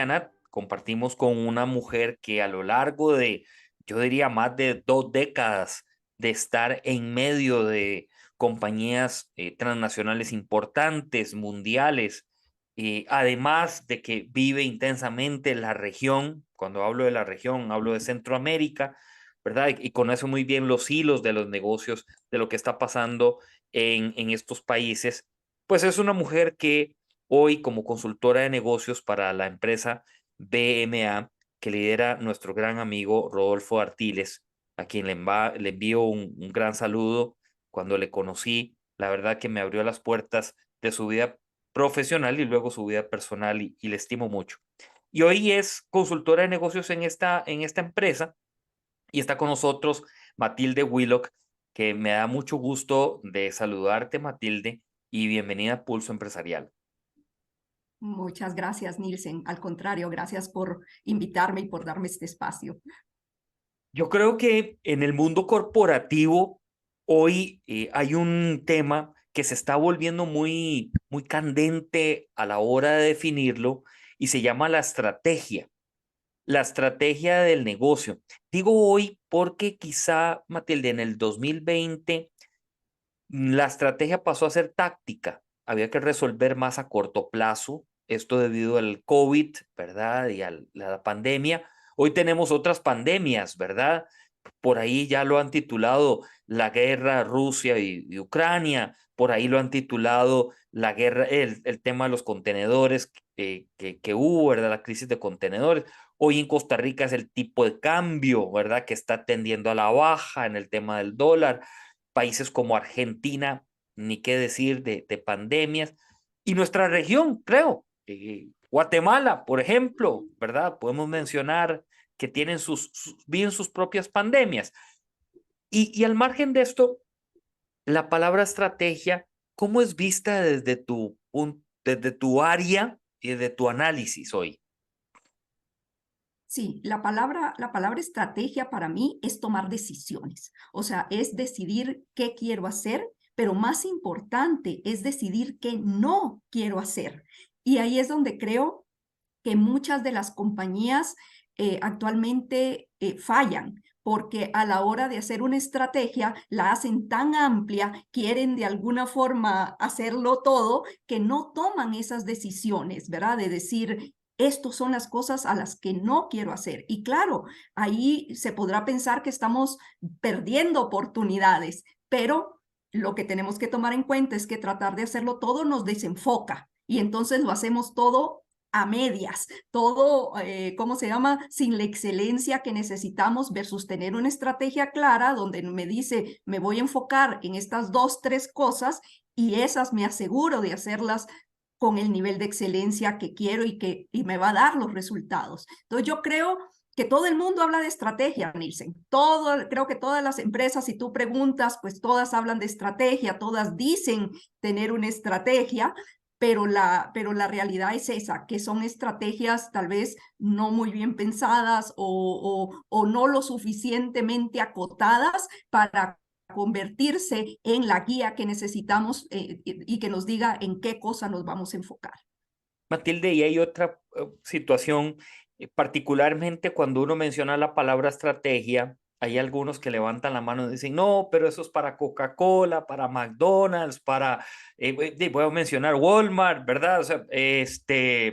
mañana compartimos con una mujer que a lo largo de, yo diría, más de 2 décadas de estar en medio de compañías transnacionales importantes, mundiales, además de que vive intensamente en la región. Cuando hablo de la región, hablo de Centroamérica, ¿verdad? Y conoce muy bien los hilos de los negocios, de lo que está pasando en estos países. Pues es una mujer que hoy, como consultora de negocios para la empresa BMA, que lidera nuestro gran amigo Rodolfo Artiles, a quien le envío un gran saludo. Cuando le conocí, la verdad que me abrió las puertas de su vida profesional y luego su vida personal, y le estimo mucho. Y hoy es consultora de negocios en esta empresa, y está con nosotros Matilde Willock, que me da mucho gusto de saludarte, Matilde, y bienvenida a Pulso Empresarial. Muchas gracias, Nielsen. Al contrario, gracias por invitarme y por darme este espacio. Yo creo que en el mundo corporativo hoy hay un tema que se está volviendo muy candente a la hora de definirlo, y se llama la estrategia del negocio. Digo hoy porque quizá, Matilde, en el 2020 la estrategia pasó a ser táctica. Había que resolver más a corto plazo, esto debido al COVID, ¿verdad? Y a la pandemia. Hoy tenemos otras pandemias, ¿verdad? Por ahí ya lo han titulado la guerra Rusia y Ucrania, por ahí lo han titulado la guerra, el tema de los contenedores que hubo, ¿verdad? La crisis de contenedores. Hoy en Costa Rica es el tipo de cambio, ¿verdad? Que está tendiendo a la baja en el tema del dólar. Países como Argentina, ni qué decir de pandemias. Y nuestra región, creo, Guatemala, por ejemplo, ¿verdad? Podemos mencionar que tienen viven sus propias pandemias. Y al margen de esto, la palabra estrategia, ¿cómo es vista desde tu área y desde tu análisis hoy? Sí, la palabra estrategia para mí es tomar decisiones. O sea, es decidir qué quiero hacer, pero más importante es decidir qué no quiero hacer. Y ahí es donde creo que muchas de las compañías actualmente fallan, porque a la hora de hacer una estrategia la hacen tan amplia, quieren de alguna forma hacerlo todo, que no toman esas decisiones, ¿verdad? De decir, estas son las cosas a las que no quiero hacer. Y claro, ahí se podrá pensar que estamos perdiendo oportunidades, pero lo que tenemos que tomar en cuenta es que tratar de hacerlo todo nos desenfoca y entonces lo hacemos todo a medias, todo, ¿cómo se llama? Sin la excelencia que necesitamos versus tener una estrategia clara donde me dice, me voy a enfocar en estas dos, tres cosas y esas me aseguro de hacerlas con el nivel de excelencia que quiero y me va a dar los resultados. Entonces yo creo que todo el mundo habla de estrategia, Nielsen. Creo que todas las empresas, si tú preguntas, pues todas hablan de estrategia, todas dicen tener una estrategia, pero la realidad es esa, que son estrategias tal vez no muy bien pensadas o no lo suficientemente acotadas para convertirse en la guía que necesitamos y que nos diga en qué cosa nos vamos a enfocar. Matilde, y hay otra situación, particularmente cuando uno menciona la palabra estrategia, hay algunos que levantan la mano y dicen, no, pero eso es para Coca-Cola, para McDonald's, para, voy a mencionar Walmart, ¿verdad? O sea,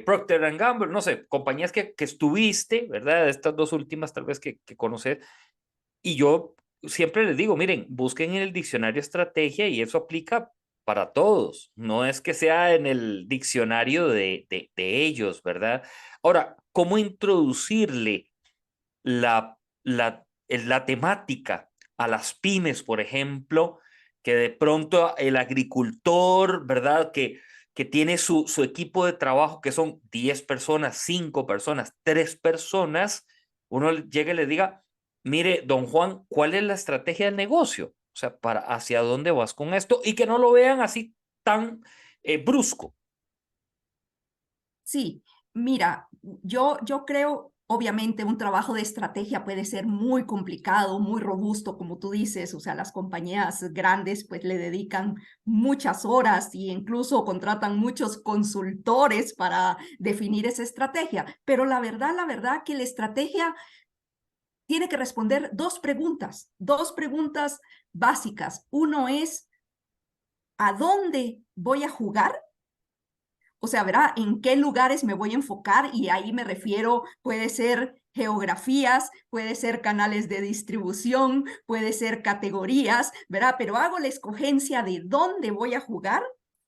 Procter and Gamble, no sé, compañías que estuviste, ¿verdad? Estas dos últimas tal vez que conoces. Y yo siempre les digo, miren, busquen en el diccionario estrategia y eso aplica para todos. No es que sea en el diccionario de ellos, ¿verdad? Ahora, ¿cómo introducirle la temática a las pymes, por ejemplo, que de pronto el agricultor, ¿verdad? Que tiene su equipo de trabajo, que son 10 personas, 5 personas, 3 personas, uno llega y le diga, mire, don Juan, ¿cuál es la estrategia del negocio? O sea, hacia dónde vas con esto, y que no lo vean así tan brusco. Sí, mira, yo creo Obviamente un trabajo de estrategia puede ser muy complicado, muy robusto, como tú dices, o sea, las compañías grandes pues le dedican muchas horas e incluso contratan muchos consultores para definir esa estrategia, pero la verdad que la estrategia tiene que responder dos preguntas básicas. Uno es, ¿a dónde voy a jugar? O sea, verá en qué lugares me voy a enfocar y ahí me refiero, puede ser geografías, puede ser canales de distribución, puede ser categorías, verá, pero hago la escogencia de dónde voy a jugar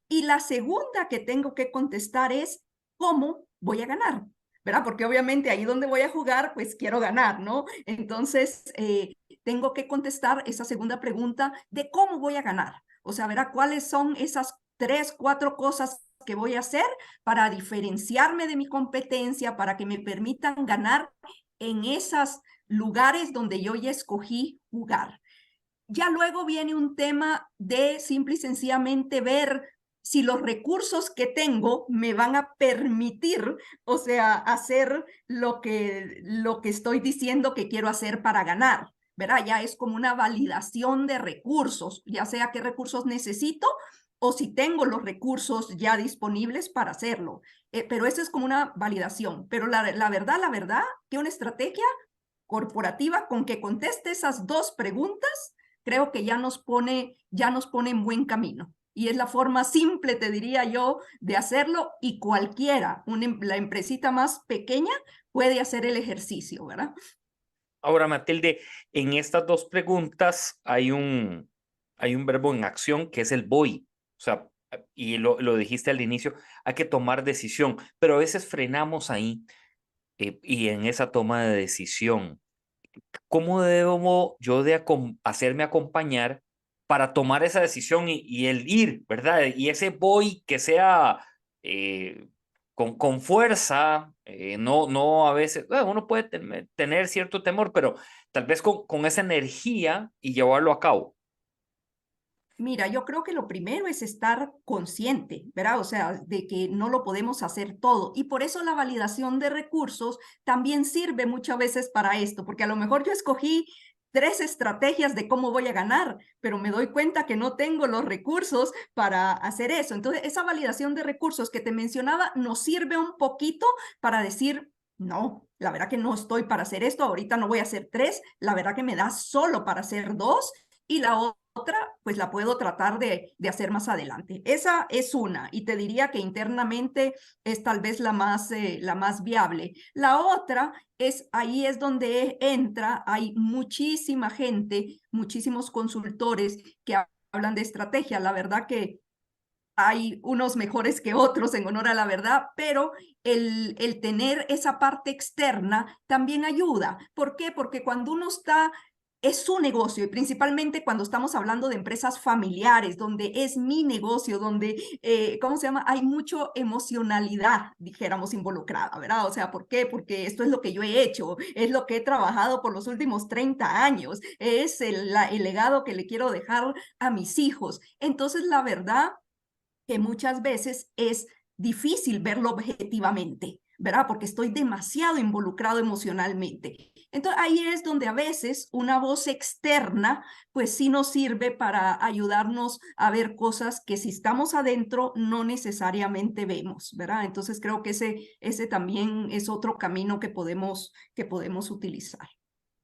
y la segunda que tengo que contestar es cómo voy a ganar, ¿verdad? Porque obviamente ahí donde voy a jugar, pues quiero ganar, ¿no? Entonces, tengo que contestar esa segunda pregunta de cómo voy a ganar. O sea, verá cuáles son esas tres, cuatro cosas que voy a hacer para diferenciarme de mi competencia, para que me permitan ganar en esos lugares donde yo ya escogí jugar. Ya luego viene un tema de simple y sencillamente ver si los recursos que tengo me van a permitir, o sea, hacer lo que estoy diciendo que quiero hacer para ganar. ¿Verdad? Ya es como una validación de recursos, ya sea qué recursos necesito o si tengo los recursos ya disponibles para hacerlo. Pero eso es como una validación. Pero la verdad, que una estrategia corporativa con que conteste esas dos preguntas, creo que ya nos pone en buen camino. Y es la forma simple, te diría yo, de hacerlo y cualquiera, la empresita más pequeña puede hacer el ejercicio, ¿verdad? Ahora, Matilde, en estas dos preguntas hay un verbo en acción que es el voy. O sea, y lo dijiste al inicio, hay que tomar decisión, pero a veces frenamos ahí y en esa toma de decisión. ¿Cómo debo yo de hacerme acompañar para tomar esa decisión y el ir, ¿verdad? Y ese voy que sea eh, con fuerza, no a veces, bueno, uno puede tener cierto temor, pero tal vez con esa energía y llevarlo a cabo. Mira, yo creo que lo primero es estar consciente, ¿verdad? O sea, de que no lo podemos hacer todo. Y por eso la validación de recursos también sirve muchas veces para esto, porque a lo mejor yo escogí tres estrategias de cómo voy a ganar, pero me doy cuenta que no tengo los recursos para hacer eso. Entonces, esa validación de recursos que te mencionaba nos sirve un poquito para decir, no, la verdad que no estoy para hacer esto, ahorita no voy a hacer tres, la verdad que me da solo para hacer dos y la otra, pues la puedo tratar de hacer más adelante. Esa es una, y te diría que internamente es tal vez la más viable. La otra es, ahí es donde entra, hay muchísima gente, muchísimos consultores que hablan de estrategia. La verdad que hay unos mejores que otros, en honor a la verdad, pero el tener esa parte externa también ayuda. ¿Por qué? Porque cuando uno está, es su negocio, y principalmente cuando estamos hablando de empresas familiares, donde es mi negocio, donde, ¿cómo se llama? Hay mucha emocionalidad, dijéramos, involucrada, ¿verdad? O sea, ¿por qué? Porque esto es lo que yo he hecho, es lo que he trabajado por los últimos 30 años, es el legado que le quiero dejar a mis hijos. Entonces, la verdad que muchas veces es difícil verlo objetivamente, ¿verdad? Porque estoy demasiado involucrado emocionalmente. Entonces ahí es donde a veces una voz externa pues sí nos sirve para ayudarnos a ver cosas que si estamos adentro no necesariamente vemos, ¿verdad? Entonces creo que ese también es otro camino que podemos utilizar.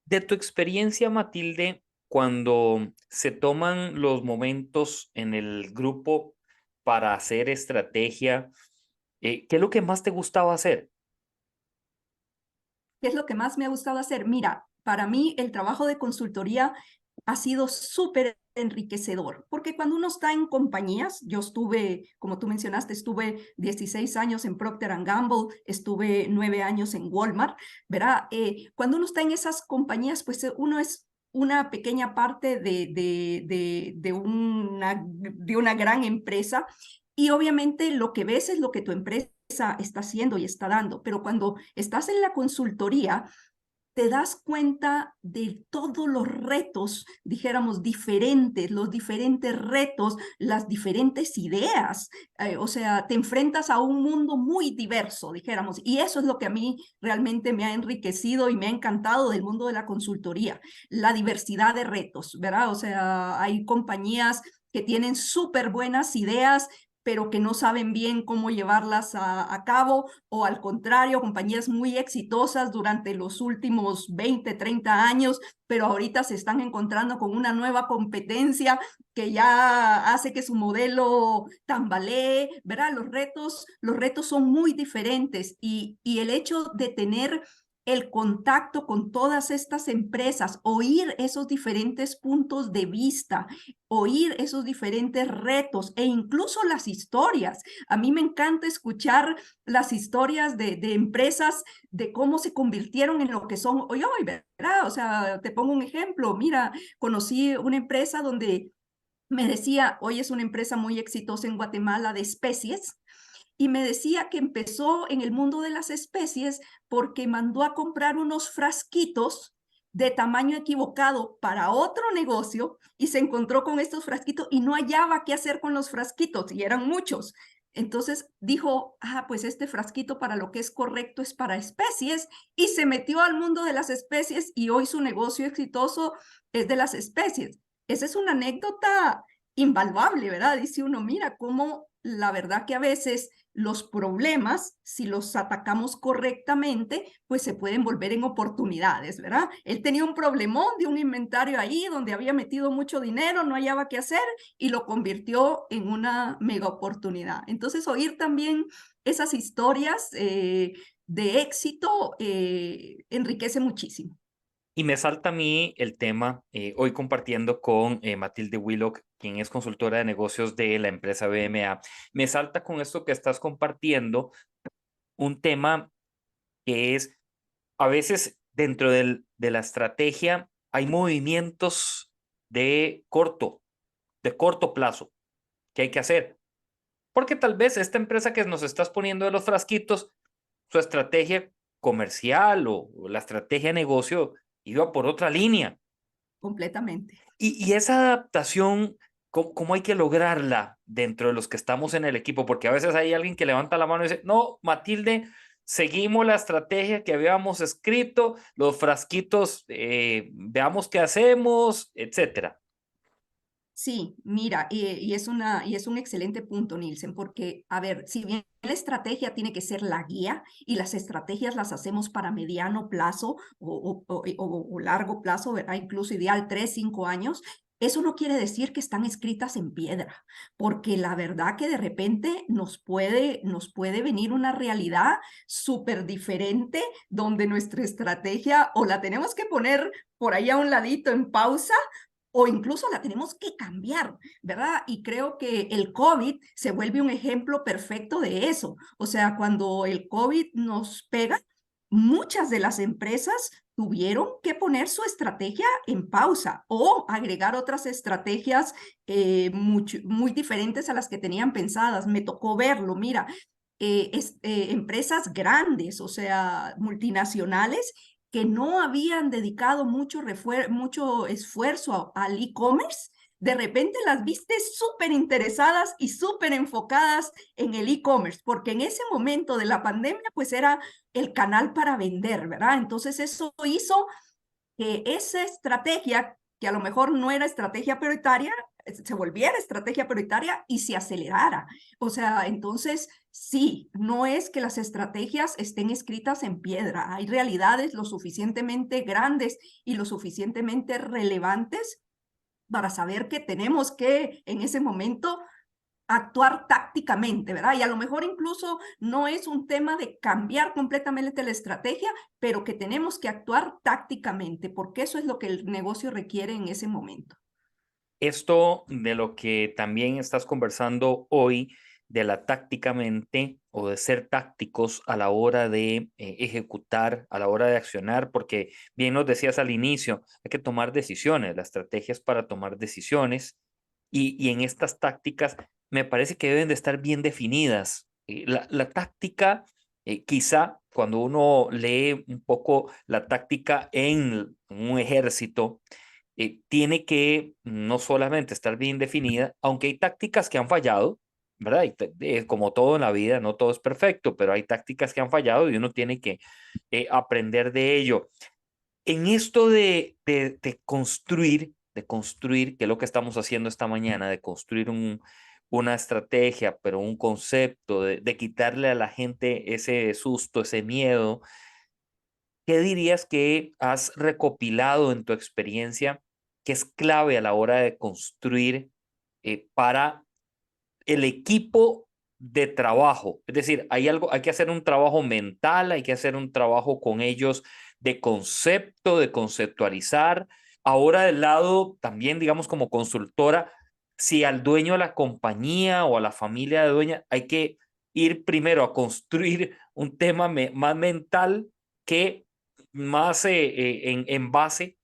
De tu experiencia, Matilde, cuando se toman los momentos en el grupo para hacer estrategia, ¿qué es lo que más te gustaba hacer? ¿Qué es lo que más me ha gustado hacer? Mira, para mí el trabajo de consultoría ha sido súper enriquecedor, porque cuando uno está en compañías, yo estuve, como tú mencionaste, estuve 16 años en Procter Gamble, estuve 9 años en Walmart, ¿verdad? Cuando uno está en esas compañías, pues uno es una pequeña parte de una gran empresa y obviamente lo que ves es lo que tu empresa está haciendo y está dando, pero cuando estás en la consultoría, te das cuenta de todos los retos, dijéramos, diferentes, los diferentes retos, las diferentes ideas. O sea, te enfrentas a un mundo muy diverso, dijéramos, y eso es lo que a mí realmente me ha enriquecido y me ha encantado del mundo de la consultoría, la diversidad de retos, ¿verdad? O sea, hay compañías que tienen súper buenas ideas, pero que no saben bien cómo llevarlas a cabo, o al contrario, compañías muy exitosas durante los últimos 20, 30 años, pero ahorita se están encontrando con una nueva competencia que ya hace que su modelo tambalee, ¿verdad? Los retos son muy diferentes y el hecho de tener el contacto con todas estas empresas, oír esos diferentes puntos de vista, oír esos diferentes retos e incluso las historias. A mí me encanta escuchar las historias de empresas, de cómo se convirtieron en lo que son hoy, ¿verdad? O sea, te pongo un ejemplo. Mira, conocí una empresa donde me decía, hoy es una empresa muy exitosa en Guatemala de especies, y me decía que empezó en el mundo de las especies porque mandó a comprar unos frasquitos de tamaño equivocado para otro negocio y se encontró con estos frasquitos y no hallaba qué hacer con los frasquitos y eran muchos. Entonces dijo, pues este frasquito para lo que es correcto es para especies, y se metió al mundo de las especies y hoy su negocio exitoso es de las especies. Esa es una anécdota invaluable, ¿verdad? Dice uno, mira cómo la verdad que a veces los problemas, si los atacamos correctamente, pues se pueden volver en oportunidades, ¿verdad? Él tenía un problemón de un inventario ahí donde había metido mucho dinero, no hallaba qué hacer y lo convirtió en una mega oportunidad. Entonces, oír también esas historias de éxito enriquece muchísimo. Y me salta a mí el tema, hoy compartiendo con Matilde Willock, quien es consultora de negocios de la empresa BMA, me salta con esto que estás compartiendo un tema que es, a veces dentro de la estrategia hay movimientos de corto plazo que hay que hacer. Porque tal vez esta empresa que nos estás poniendo de los frasquitos, su estrategia comercial o la estrategia de negocio iba por otra línea. Completamente. Y esa adaptación, ¿cómo hay que lograrla dentro de los que estamos en el equipo? Porque a veces hay alguien que levanta la mano y dice, no, Matilde, seguimos la estrategia que habíamos escrito, los frasquitos, veamos qué hacemos, etcétera. Sí, mira, y es un excelente punto, Nielsen, porque, a ver, si bien la estrategia tiene que ser la guía y las estrategias las hacemos para mediano plazo o largo plazo, ¿verdad? Incluso ideal 3, 5 años, eso no quiere decir que están escritas en piedra, porque la verdad que de repente nos puede venir una realidad súper diferente donde nuestra estrategia o la tenemos que poner por ahí a un ladito en pausa o incluso la tenemos que cambiar, ¿verdad? Y creo que el COVID se vuelve un ejemplo perfecto de eso. O sea, cuando el COVID nos pega, muchas de las empresas tuvieron que poner su estrategia en pausa o agregar otras estrategias muy diferentes a las que tenían pensadas. Me tocó verlo, mira, empresas grandes, o sea, multinacionales, que no habían dedicado mucho esfuerzo al e-commerce, de repente las viste súper interesadas y súper enfocadas en el e-commerce, porque en ese momento de la pandemia, pues era el canal para vender, ¿verdad? Entonces eso hizo que esa estrategia, que a lo mejor no era estrategia prioritaria, se volviera estrategia prioritaria y se acelerara. O sea, entonces, sí, no es que las estrategias estén escritas en piedra, hay realidades lo suficientemente grandes y lo suficientemente relevantes para saber que tenemos que en ese momento actuar tácticamente, ¿verdad? Y a lo mejor incluso no es un tema de cambiar completamente la estrategia, pero que tenemos que actuar tácticamente, porque eso es lo que el negocio requiere en ese momento. Esto de lo que también estás conversando hoy, de la tácticamente o de ser tácticos a la hora de ejecutar, a la hora de accionar, porque bien nos decías al inicio, hay que tomar decisiones, la estrategia es para tomar decisiones y en estas tácticas me parece que deben de estar bien definidas. La táctica quizá cuando uno lee un poco la táctica en un ejército, tiene que no solamente estar bien definida, aunque hay tácticas que han fallado, ¿verdad? Como todo en la vida, no todo es perfecto, pero hay tácticas que han fallado y uno tiene que aprender de ello. En esto de construir, que es lo que estamos haciendo esta mañana, de construir una estrategia, pero un concepto, de quitarle a la gente ese susto, ese miedo, ¿qué dirías que has recopilado en tu experiencia que es clave a la hora de construir para el equipo de trabajo? Es decir, hay que hacer un trabajo mental, hay que hacer un trabajo con ellos de concepto, de conceptualizar. Ahora del lado también, digamos, como consultora, si al dueño de la compañía o a la familia de dueña hay que ir primero a construir un tema más mental que más en base.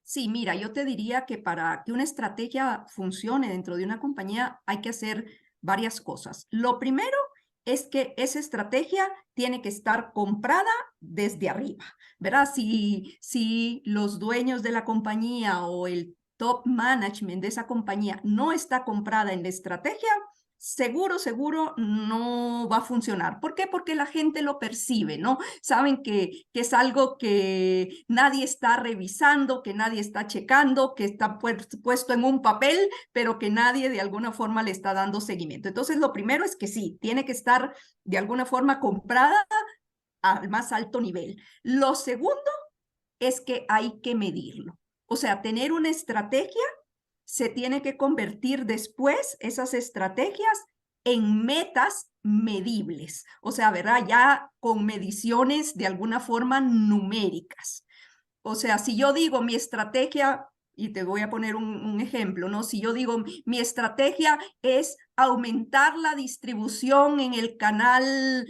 Sí, mira, yo te diría que para que una estrategia funcione dentro de una compañía hay que hacer varias cosas. Lo primero es que esa estrategia tiene que estar comprada desde arriba, ¿verdad? Si los dueños de la compañía o el top management de esa compañía no está comprada en la estrategia, seguro no va a funcionar. ¿Por qué? Porque la gente lo percibe, ¿no? Saben que es algo que nadie está revisando, que nadie está checando, que está puesto en un papel, pero que nadie de alguna forma le está dando seguimiento. Entonces, lo primero es que sí, tiene que estar de alguna forma comprada al más alto nivel. Lo segundo es que hay que medirlo. O sea, tener una estrategia se tiene que convertir después esas estrategias en metas medibles, o sea, ¿verdad? Ya con mediciones de alguna forma numéricas. O sea, si yo digo mi estrategia, y te voy a poner un ejemplo, ¿no? Si yo digo mi estrategia es aumentar la distribución en el canal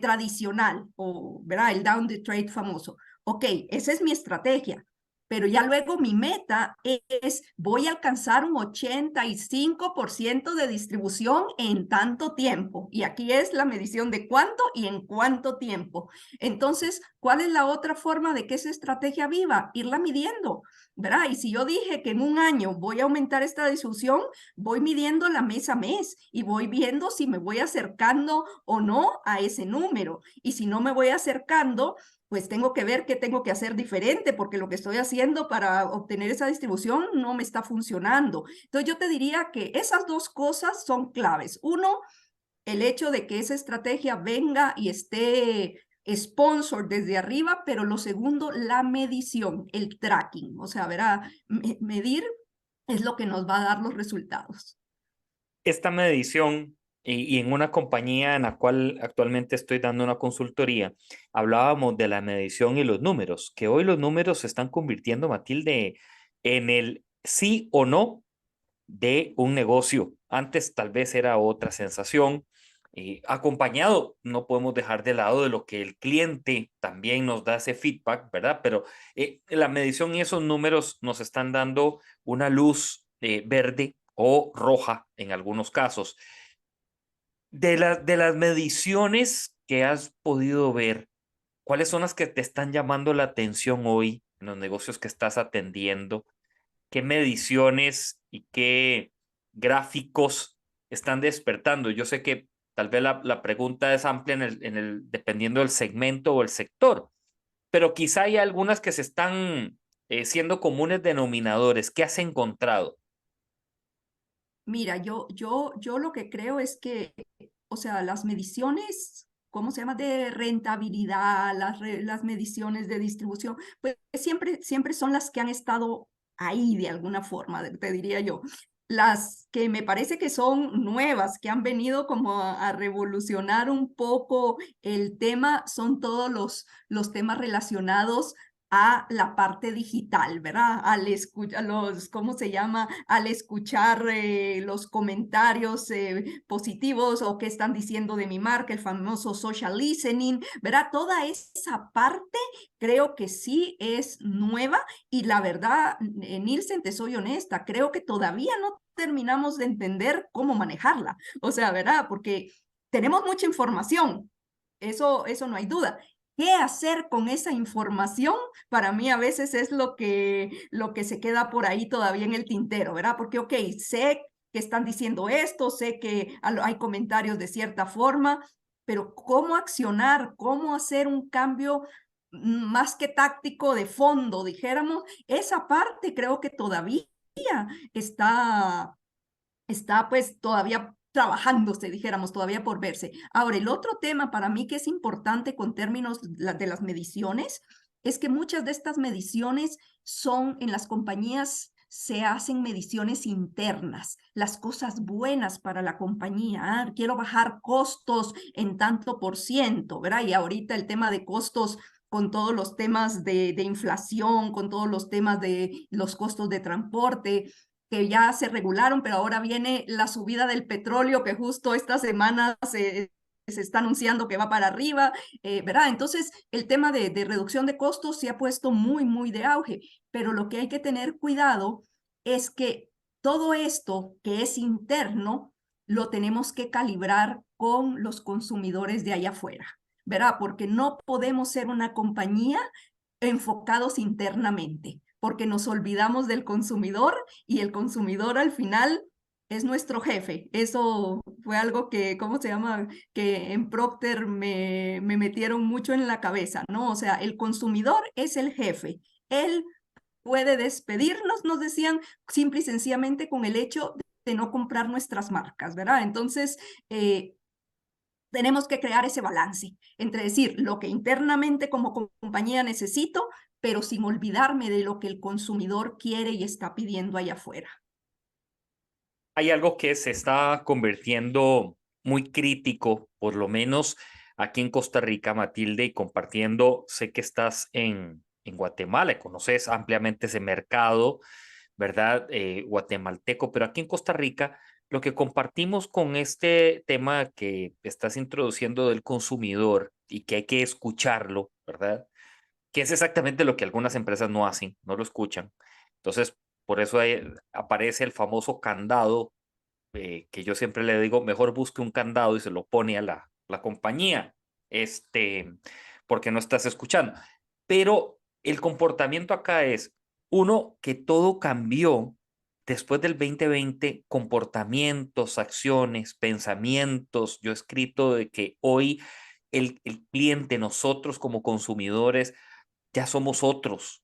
tradicional, o, ¿verdad? El down the trade famoso. Ok, esa es mi estrategia. Pero ya luego mi meta es, voy a alcanzar un 85% de distribución en tanto tiempo. Y aquí es la medición de cuánto y en cuánto tiempo. Entonces, ¿cuál es la otra forma de que esa estrategia viva? Irla midiendo, ¿verdad? Y si yo dije que en un año voy a aumentar esta distribución, voy midiéndola mes a mes y voy viendo si me voy acercando o no a ese número. Y si no me voy acercando, pues tengo que ver qué tengo que hacer diferente, porque lo que estoy haciendo para obtener esa distribución no me está funcionando. Entonces yo te diría que esas dos cosas son claves. Uno, el hecho de que esa estrategia venga y esté sponsor desde arriba, pero lo segundo, la medición, el tracking. O sea, verá, medir es lo que nos va a dar los resultados. Esta medición y en una compañía en la cual actualmente estoy dando una consultoría, hablábamos de la medición y los números, que hoy los números se están convirtiendo, Matilde, en el sí o no de un negocio. Antes tal vez era otra sensación. Acompañado, no podemos dejar de lado de lo que el cliente también nos da ese feedback, ¿verdad? Pero la medición y esos números nos están dando una luz verde o roja en algunos casos. De las mediciones que has podido ver, ¿cuáles son las que te están llamando la atención hoy en los negocios que estás atendiendo? ¿Qué mediciones y qué gráficos están despertando? Yo sé que tal vez la pregunta es amplia dependiendo del segmento o el sector, pero quizá hay algunas que se están siendo comunes denominadores. ¿Qué has encontrado? Mira, yo lo que creo es que, o sea, las mediciones, ¿cómo se llama? De rentabilidad, las mediciones de distribución, pues siempre son las que han estado ahí de alguna forma, te diría yo. Las que me parece que son nuevas, que han venido como a revolucionar un poco el tema, son todos los temas relacionados a la parte digital, ¿verdad? Al escuchar ¿cómo se llama? Al escuchar los comentarios positivos o qué están diciendo de mi marca, el famoso social listening, ¿verdad? Toda esa parte creo que sí es nueva y la verdad, Nielsen, te soy honesta, creo que todavía no terminamos de entender cómo manejarla. O sea, ¿verdad? Porque tenemos mucha información, eso no hay duda. ¿Qué hacer con esa información? Para mí a veces es lo que se queda por ahí todavía en el tintero, ¿verdad? Porque, ok, sé que están diciendo esto, sé que hay comentarios de cierta forma, pero ¿cómo accionar? ¿Cómo hacer un cambio más que táctico de fondo, dijéramos? Esa parte creo que todavía está, está pues todavía trabajándose, dijéramos, todavía por verse. Ahora, el otro tema para mí que es importante con términos de las mediciones es que muchas de estas mediciones son en las compañías, se hacen mediciones internas, las cosas buenas para la compañía. Ah, quiero bajar costos en tanto por ciento, ¿verdad? Y ahorita el tema de costos con todos los temas de inflación, con todos los temas de los costos de transporte, que ya se regularon, pero ahora viene la subida del petróleo que justo esta semana se está anunciando que va para arriba, ¿verdad? Entonces, el tema de reducción de costos se ha puesto muy, muy de auge, pero lo que hay que tener cuidado es que todo esto que es interno lo tenemos que calibrar con los consumidores de allá afuera, ¿verdad? Porque no podemos ser una compañía enfocados internamente, porque nos olvidamos del consumidor y el consumidor al final es nuestro jefe. Eso fue algo que, ¿cómo se llama? Que en Procter me metieron mucho en la cabeza, ¿no? O sea, el consumidor es el jefe. Él puede despedirnos, nos decían, simple y sencillamente con el hecho de no comprar nuestras marcas, ¿verdad? Entonces, tenemos que crear ese balance entre decir lo que internamente como compañía necesito, pero sin olvidarme de lo que el consumidor quiere y está pidiendo allá afuera. Hay algo que se está convirtiendo muy crítico, por lo menos aquí en Costa Rica, Matilde, y compartiendo, sé que estás en Guatemala y conoces ampliamente ese mercado, ¿verdad? Guatemalteco, pero aquí en Costa Rica, lo que compartimos con este tema que estás introduciendo del consumidor y que hay que escucharlo, ¿verdad? Que es exactamente lo que algunas empresas no hacen, no lo escuchan. Entonces, por eso aparece el famoso candado, que yo siempre le digo, mejor busque un candado y se lo pone a la compañía, este, porque no estás escuchando. Pero el comportamiento acá es, uno, que todo cambió después del 2020, comportamientos, acciones, pensamientos. Yo he escrito de que hoy el cliente, nosotros como consumidores, ya somos otros,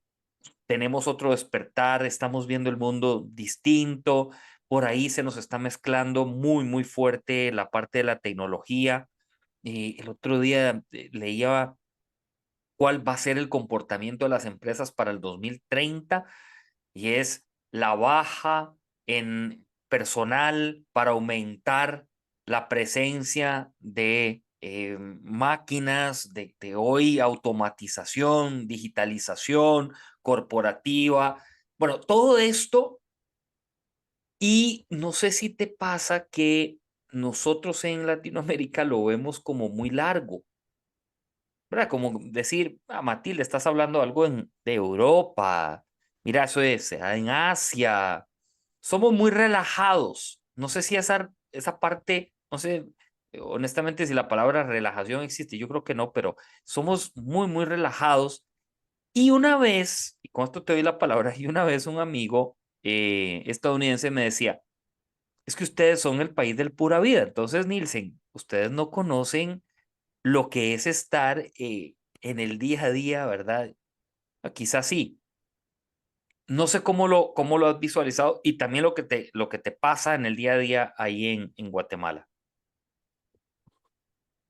tenemos otro despertar, estamos viendo el mundo distinto, por ahí se nos está mezclando muy, muy fuerte la parte de la tecnología. El otro día leía cuál va a ser el comportamiento de las empresas para el 2030 y es la baja en personal para aumentar la presencia de máquinas de hoy, automatización, digitalización corporativa. Bueno, todo esto, y no sé si te pasa que nosotros en Latinoamérica lo vemos como muy largo, ¿verdad? Como decir, Matilde, estás hablando algo de Europa, mira, eso es en Asia, somos muy relajados. No sé si esa parte, no sé, honestamente, si la palabra relajación existe, yo creo que no, pero somos muy, muy relajados. Y una vez, y con esto te doy la palabra, y una vez un amigo estadounidense me decía, es que ustedes son el país del pura vida. Entonces, Nielsen, ustedes no conocen lo que es estar en el día a día, ¿verdad? Quizás sí. No sé cómo lo has visualizado y también lo que te pasa en el día a día ahí en Guatemala.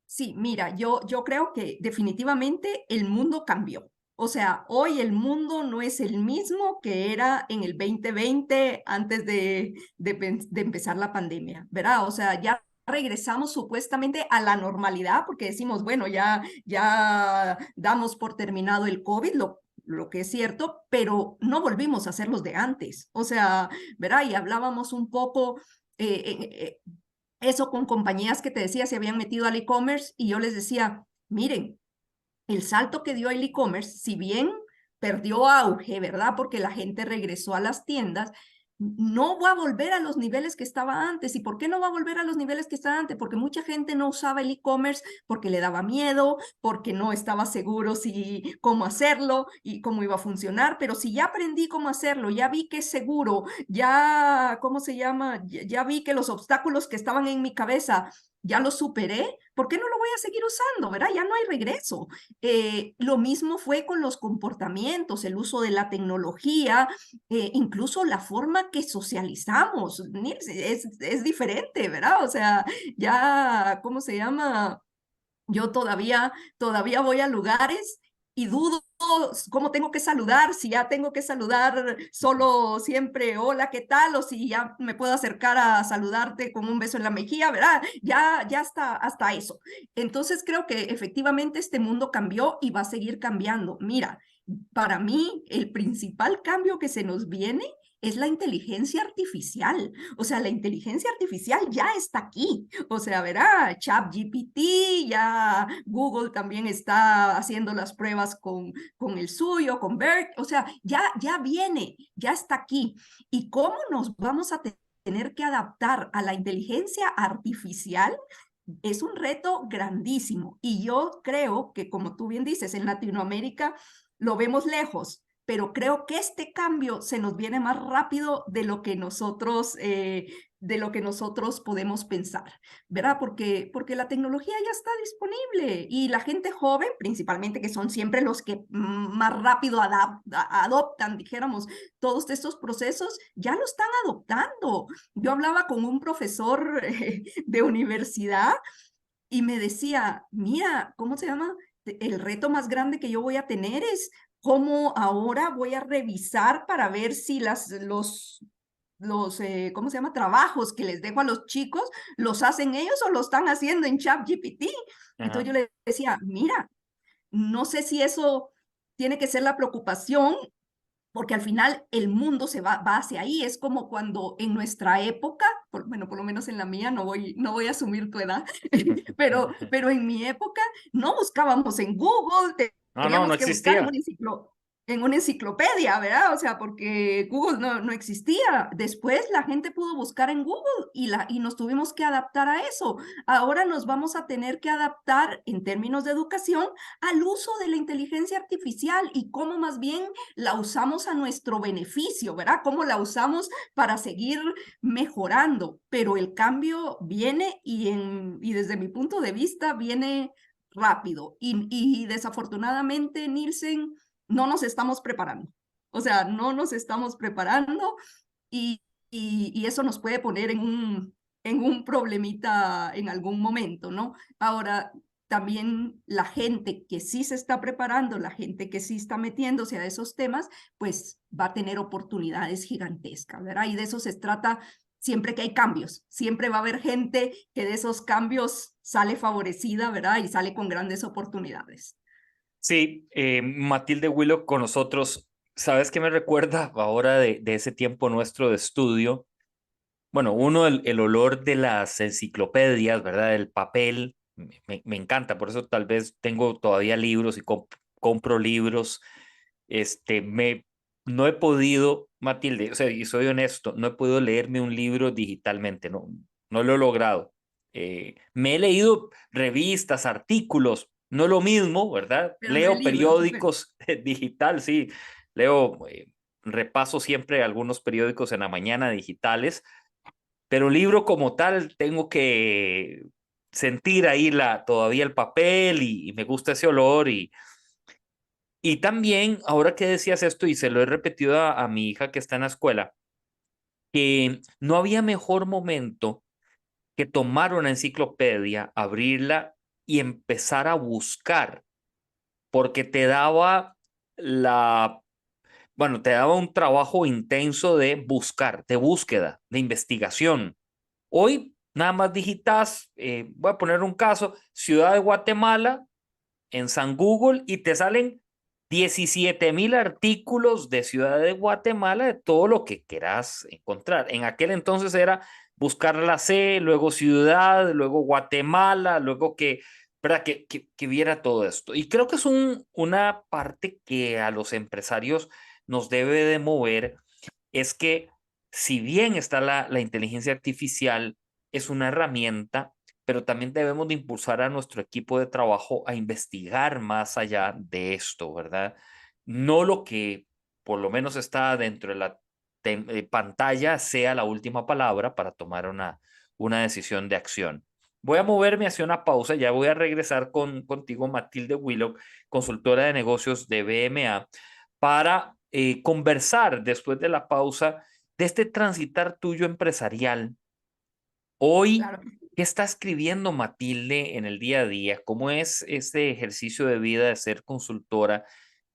Sí, mira, yo creo que definitivamente el mundo cambió. O sea, hoy el mundo no es el mismo que era en el 2020 antes de empezar la pandemia, ¿verdad? O sea, ya regresamos supuestamente a la normalidad porque decimos, bueno, ya damos por terminado el COVID, lo que es cierto, pero no volvimos a ser los de antes. O sea, ¿verdad? Y hablábamos un poco eso con compañías que te decía se habían metido al e-commerce y yo les decía, miren, el salto que dio el e-commerce, si bien perdió auge, ¿verdad? Porque la gente regresó a las tiendas, no va a volver a los niveles que estaba antes. ¿Y por qué no va a volver a los niveles que estaba antes? Porque mucha gente no usaba el e-commerce porque le daba miedo, porque no estaba seguro cómo hacerlo y cómo iba a funcionar. Pero si ya aprendí cómo hacerlo, ya vi que es seguro, ya, ¿cómo se llama? Ya vi que los obstáculos que estaban en mi cabeza ya los superé, ¿por qué no lo voy a seguir usando? ¿Verdad? Ya no hay regreso. Lo mismo fue con los comportamientos, el uso de la tecnología, incluso la forma que socializamos, Nils, es diferente, ¿verdad? O sea, ya, ¿cómo se llama? Yo todavía voy a lugares y dudo cómo tengo que saludar, si ya tengo que saludar solo siempre, hola, ¿qué tal? O si ya me puedo acercar a saludarte con un beso en la mejilla, ¿verdad? Ya hasta eso. Entonces creo que efectivamente este mundo cambió y va a seguir cambiando. Mira, para mí el principal cambio que se nos viene es la inteligencia artificial. O sea, la inteligencia artificial ya está aquí. O sea, verá, ChatGPT, ya Google también está haciendo las pruebas con el suyo, con BERT. O sea, ya viene, ya está aquí. ¿Y cómo nos vamos a tener que adaptar a la inteligencia artificial? Es un reto grandísimo. Y yo creo que, como tú bien dices, en Latinoamérica lo vemos lejos, pero creo que este cambio se nos viene más rápido de lo que nosotros podemos pensar, ¿verdad? Porque la tecnología ya está disponible y la gente joven, principalmente, que son siempre los que más rápido adoptan, dijéramos, todos estos procesos, ya lo están adoptando. Yo hablaba con un profesor de universidad y me decía, mira, ¿cómo se llama? El reto más grande que yo voy a tener es cómo ahora voy a revisar para ver si ¿cómo se llama? Trabajos que les dejo a los chicos, los hacen ellos o lo están haciendo en ChatGPT. Entonces Ajá. yo le decía, mira, no sé si eso tiene que ser la preocupación porque al final el mundo va hacia ahí. Es como cuando en nuestra época, bueno, por lo menos en la mía, no voy a asumir tu edad, pero en mi época no buscábamos en Google, No, no, no teníamos que buscar existía. en una enciclopedia, ¿verdad? O sea, porque Google no existía. Después la gente pudo buscar en Google y nos tuvimos que adaptar a eso. Ahora nos vamos a tener que adaptar en términos de educación al uso de la inteligencia artificial y cómo más bien la usamos a nuestro beneficio, ¿verdad? Cómo la usamos para seguir mejorando, pero el cambio viene y desde mi punto de vista viene rápido y desafortunadamente, Nielsen, no nos estamos preparando. O sea, no nos estamos preparando y, y eso nos puede poner en un problemita en algún momento, ¿no? Ahora, también la gente que sí se está preparando, la gente que sí está metiéndose a esos temas, pues va a tener oportunidades gigantescas, ¿verdad? Y de eso se trata siempre que hay cambios. Siempre va a haber gente que de esos cambios sale favorecida, ¿verdad? Y sale con grandes oportunidades. Sí, Matilde Willow con nosotros. ¿Sabes qué me recuerda ahora de ese tiempo nuestro de estudio? Bueno, uno, el olor de las enciclopedias, ¿verdad? El papel, me encanta, por eso tal vez tengo todavía libros y compro libros. No he podido, Matilde, o sea, y soy honesto, no he podido leerme un libro digitalmente, no lo he logrado. Me he leído revistas, artículos, no lo mismo, ¿verdad? Pero no el Leo libro, bueno. periódicos digital, sí, leo, repaso siempre algunos periódicos en la mañana digitales, pero un libro como tal tengo que sentir ahí todavía el papel y me gusta ese olor y también, ahora que decías esto, y se lo he repetido a mi hija que está en la escuela, que no había mejor momento que tomar una enciclopedia, abrirla y empezar a buscar, porque te daba te daba un trabajo intenso de buscar, de búsqueda, de investigación. Hoy nada más digitas, voy a poner un caso, Ciudad de Guatemala en San Google y te salen 17,000 artículos de Ciudad de Guatemala, de todo lo que quieras encontrar. En aquel entonces era buscar la C, luego ciudad, luego Guatemala, luego ¿verdad? Que viera todo esto. Y creo que es una parte que a los empresarios nos debe de mover, es que si bien está la inteligencia artificial, es una herramienta, pero también debemos de impulsar a nuestro equipo de trabajo a investigar más allá de esto, ¿verdad? No lo que por lo menos está dentro de la pantalla sea la última palabra para tomar una decisión de acción. Voy a moverme hacia una pausa, ya voy a regresar contigo, Matilde Willock, consultora de negocios de BMA, para conversar después de la pausa de este transitar tuyo empresarial. Hoy, Claro. ¿qué está escribiendo Matilde en el día a día? ¿Cómo es este ejercicio de vida de ser consultora?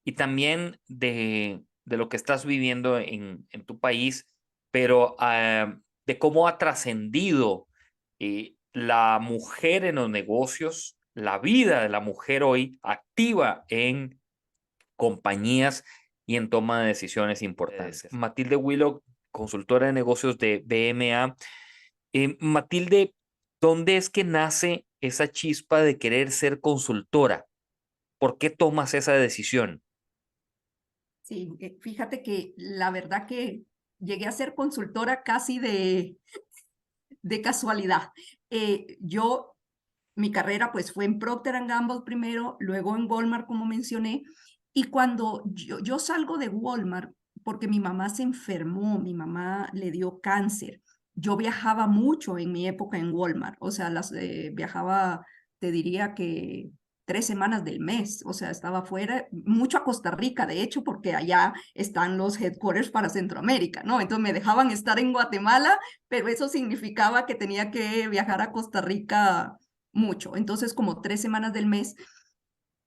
Y también de lo que estás viviendo en tu país, pero de cómo ha trascendido la mujer en los negocios, la vida de la mujer hoy activa en compañías y en toma de decisiones importantes. Matilde Willock, consultora de negocios de BMA. Matilde, ¿dónde es que nace esa chispa de querer ser consultora? ¿Por qué tomas esa decisión? Sí, fíjate que la verdad que llegué a ser consultora casi de casualidad. Yo, mi carrera pues fue en Procter Gamble primero, luego en Walmart, como mencioné, y cuando yo salgo de Walmart, porque mi mamá se enfermó, mi mamá le dio cáncer. Yo viajaba mucho en mi época en Walmart, o sea, viajaba, te diría que 3 semanas del mes, o sea, estaba fuera, mucho a Costa Rica, de hecho, porque allá están los headquarters para Centroamérica, ¿no? Entonces me dejaban estar en Guatemala, pero eso significaba que tenía que viajar a Costa Rica mucho. Entonces, como 3 semanas del mes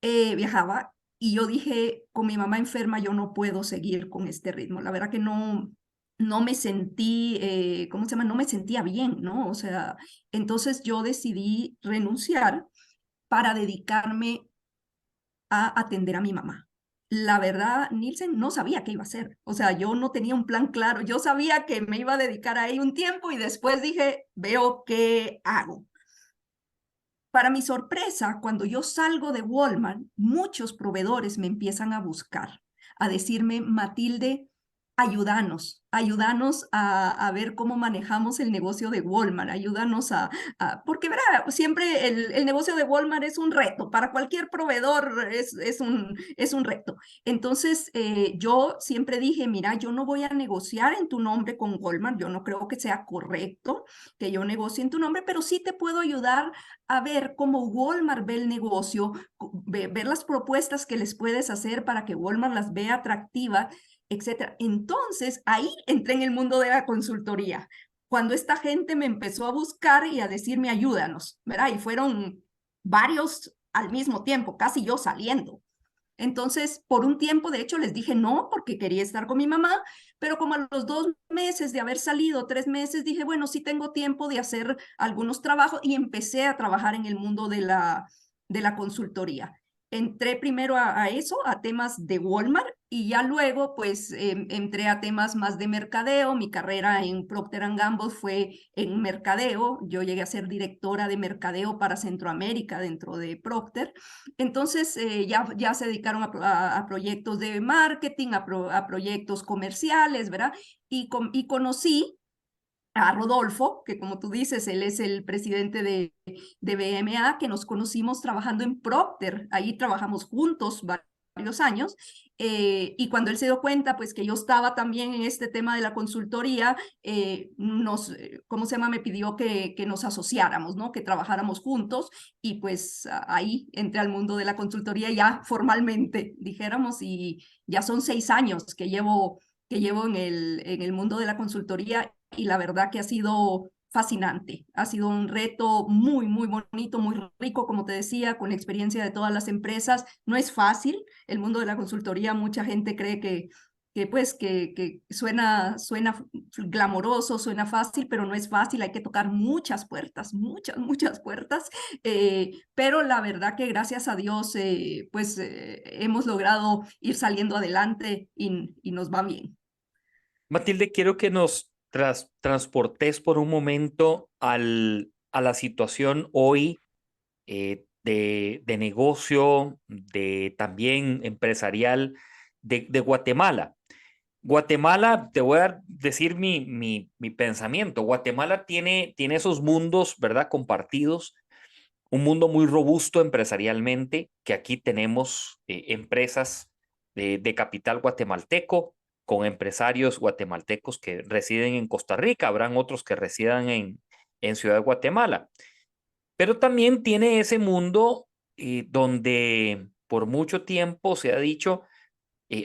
viajaba y yo dije, con mi mamá enferma, yo no puedo seguir con este ritmo. La verdad que no me sentí, ¿cómo se llama? No me sentía bien, ¿no? O sea, entonces yo decidí renunciar para dedicarme a atender a mi mamá. La verdad, Nielsen no sabía qué iba a hacer. O sea, yo no tenía un plan claro. Yo sabía que me iba a dedicar a ella un tiempo y después dije, veo qué hago. Para mi sorpresa, cuando yo salgo de Walmart, muchos proveedores me empiezan a buscar, a decirme, Matilde, ayúdanos a ver cómo manejamos el negocio de Walmart, ayúdanos porque verá, siempre el negocio de Walmart es un reto, para cualquier proveedor es un reto. Entonces, yo siempre dije, mira, yo no voy a negociar en tu nombre con Walmart, yo no creo que sea correcto que yo negocie en tu nombre, pero sí te puedo ayudar a ver cómo Walmart ve el negocio, ver las propuestas que les puedes hacer para que Walmart las vea atractivas, etcétera. Entonces, ahí entré en el mundo de la consultoría. Cuando esta gente me empezó a buscar y a decirme, ayúdanos, ¿verdad? Y fueron varios al mismo tiempo, casi yo saliendo. Entonces, por un tiempo, de hecho, les dije no, porque quería estar con mi mamá, pero como a los 2 meses de haber salido, 3 meses, dije, bueno, sí tengo tiempo de hacer algunos trabajos y empecé a trabajar en el mundo de la consultoría. Entré primero a eso, a temas de Walmart, y ya luego, pues, entré a temas más de mercadeo. Mi carrera en Procter Gamble fue en mercadeo. Yo llegué a ser directora de mercadeo para Centroamérica dentro de Procter. Entonces, ya se dedicaron a proyectos de marketing, a proyectos comerciales, ¿verdad? Y conocí a Rodolfo, que como tú dices, él es el presidente de BMA, que nos conocimos trabajando en Procter. Ahí trabajamos juntos varios años. Y cuando él se dio cuenta, pues que yo estaba también en este tema de la consultoría, ¿cómo se llama? Me pidió que nos asociáramos, ¿no? Que trabajáramos juntos y pues ahí entré al mundo de la consultoría ya formalmente, dijéramos, y ya son 6 años que llevo en el mundo de la consultoría y la verdad que ha sido fascinante. Ha sido un reto muy, muy bonito, muy rico, como te decía, con la experiencia de todas las empresas. No es fácil. El mundo de la consultoría, mucha gente cree que suena glamoroso, suena fácil, pero no es fácil. Hay que tocar muchas puertas, muchas puertas. Pero la verdad que gracias a Dios, hemos logrado ir saliendo adelante y nos va bien. Matilde, quiero que nos transportes por un momento a la situación hoy de negocio, de también empresarial de Guatemala. Guatemala, te voy a decir mi pensamiento. Guatemala tiene esos mundos, ¿verdad? Compartidos, un mundo muy robusto empresarialmente, que aquí tenemos empresas de capital guatemalteco, con empresarios guatemaltecos que residen en Costa Rica, habrán otros que residan en Ciudad de Guatemala, pero también tiene ese mundo donde por mucho tiempo se ha dicho,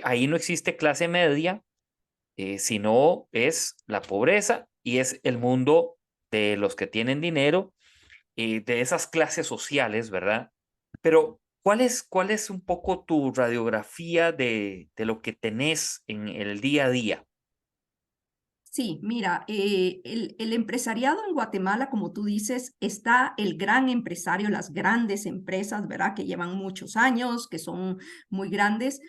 ahí no existe clase media, sino es la pobreza y es el mundo de los que tienen dinero, de esas clases sociales, ¿verdad? Pero, cuál es un poco tu radiografía de lo que tenés en el día a día? Sí, mira, el empresariado en Guatemala, como tú dices, está el gran empresario, las grandes empresas, ¿verdad? Que llevan muchos años, que son muy grandes,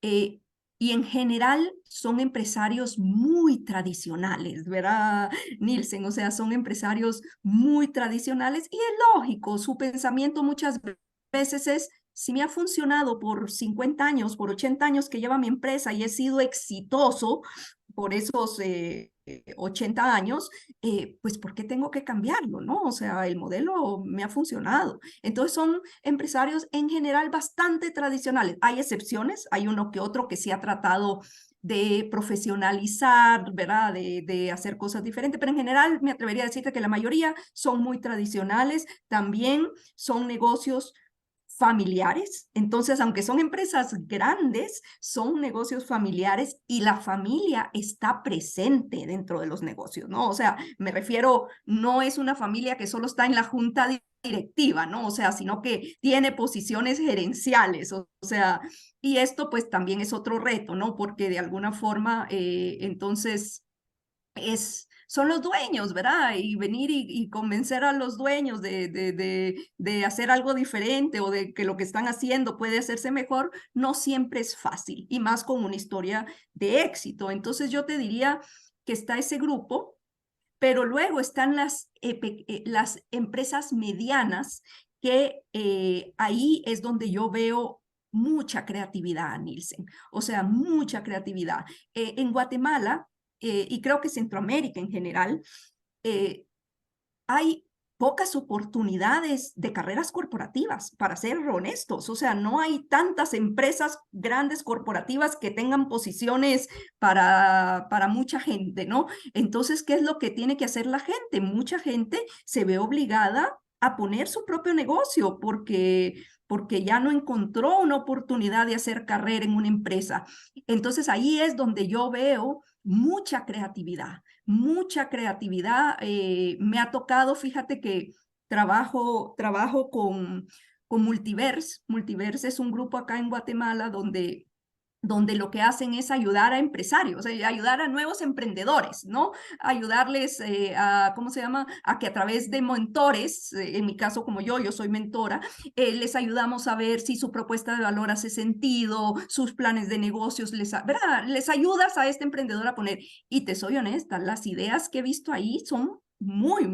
eh, y en general son empresarios muy tradicionales, ¿verdad, Nielsen? O sea, son empresarios muy tradicionales y es lógico, su pensamiento muchas veces es, si me ha funcionado por 50 años, por 80 años que lleva mi empresa y he sido exitoso, por esos 80 años, pues ¿por qué tengo que cambiarlo? ¿No? O sea, el modelo me ha funcionado. Entonces son empresarios en general bastante tradicionales. Hay excepciones, hay uno que otro que sí ha tratado de profesionalizar, ¿verdad? De hacer cosas diferentes, pero en general me atrevería a decirte que la mayoría son muy tradicionales, también son negocios familiares. Entonces, aunque son empresas grandes, son negocios familiares y la familia está presente dentro de los negocios, ¿no? O sea, me refiero, no es una familia que solo está en la junta directiva, ¿no? O sea, sino que tiene posiciones gerenciales, o sea, y esto pues también es otro reto, ¿no? Porque de alguna forma, entonces son los dueños, ¿verdad? Y venir y convencer a los dueños de hacer algo diferente o de que lo que están haciendo puede hacerse mejor, no siempre es fácil, y más con una historia de éxito. Entonces yo te diría que está ese grupo, pero luego están las empresas medianas, que ahí es donde yo veo mucha creatividad, Nielsen. O sea, mucha creatividad. En Guatemala, y creo que Centroamérica en general, eh, hay pocas oportunidades de carreras corporativas, para ser honestos. O sea, no hay tantas empresas grandes corporativas que tengan posiciones para mucha gente, ¿no? Entonces, ¿qué es lo que tiene que hacer la gente? Mucha gente se ve obligada a poner su propio negocio porque ya no encontró una oportunidad de hacer carrera en una empresa. Entonces, ahí es donde yo veo mucha creatividad, mucha creatividad. Me ha tocado, fíjate que trabajo con Multiverse. Multiverse es un grupo acá en Guatemala donde lo que hacen es ayudar a empresarios, ayudar a nuevos emprendedores, ¿no? Ayudarles a, ¿cómo se llama? A que a través de mentores, en mi caso como yo soy mentora, les ayudamos a ver si su propuesta de valor hace sentido, sus planes de negocios, ¿verdad? Les ayudas a este emprendedor a poner, y te soy honesta, las ideas que he visto ahí son muy,